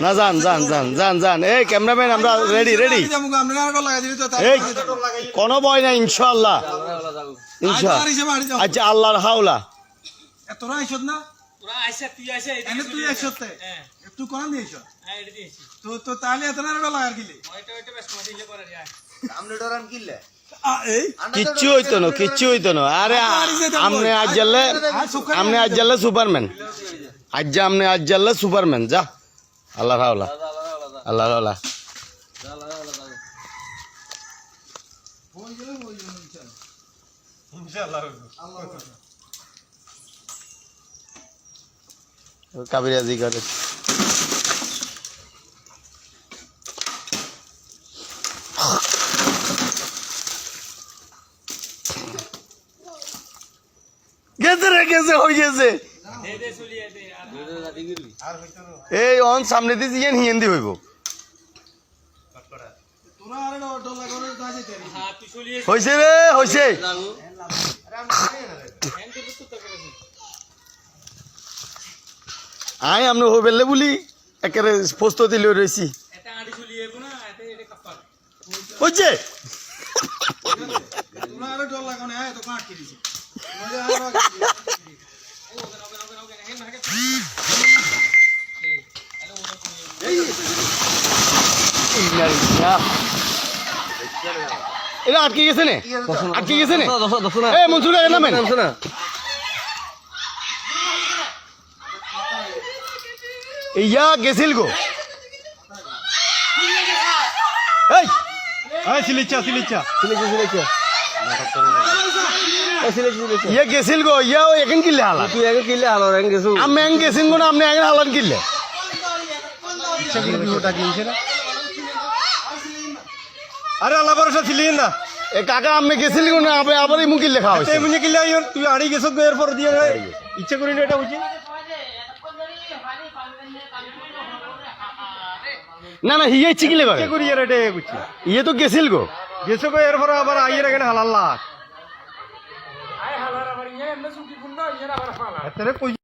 না যান যান যান যান যান এই ক্যামেরাম্যান আমরা রেডি রেডি এই কোনো ভয় নাই ইনশাআল্লাহ ইনশাআল্লাহ আচ্ছা আল্লাহর হাওলা তোরা আইছত না তোরা আইছা তুই আইছা এনে তুই আইছত হ্যাঁ তুই কোন দিয়েছ হ্যাঁ এটা দিয়েছি তো তাহলে এত না লাগার কিলে ওইটা বেশ মদিলে করে যা সামনে ডরান কিলে কিচ্ছু হইতো না আরে আমনে আজ জানলে সুপারম্যান আমনে আজ জানলে সুপারম্যান যা আল্লাহ হাওলা আল্লাহ হাওলা কাবিরাজি করে গেছে হয়ে গেছে এই অন সামনে দিয়ে জিয়ান হিয়েন্দি হইব হইছে রে হইছে আই আমরা হই বেলে বলি একেবারে প্রস্তুতি লই রইছি হইছে এটা আটকে গেছে না আটকে গেছে না এই মনসুর নামেন ইয়া গেছিল গো এই সিলিচা ইয়া গেছিল গো ইয়া ও এখন কিলে হালা তুই আগে কিলে হালো রং গেছু আমি এং গেছিন গো না আপনি এং হালান কিলে ইচ্ছা করে বিহটা কিনছে না আরে আল্লাহ ভরসা ছিলেন না এ কাকা আমি গেছিল গো না আবার এই মুকিল লেখা হইছে মুনি কিলে তুই আড়ি গেছ এরপর দিয়ে ইচ্ছা করি না এটা বুঝি না না হিয়ে ইচ্ছে কিলে করে ইচ্ছা করি আর এটা বুঝছি ইয়ে তো গেছিল গো গেছো গো এরপর আবার আইয়ের এখানে হালাল্লা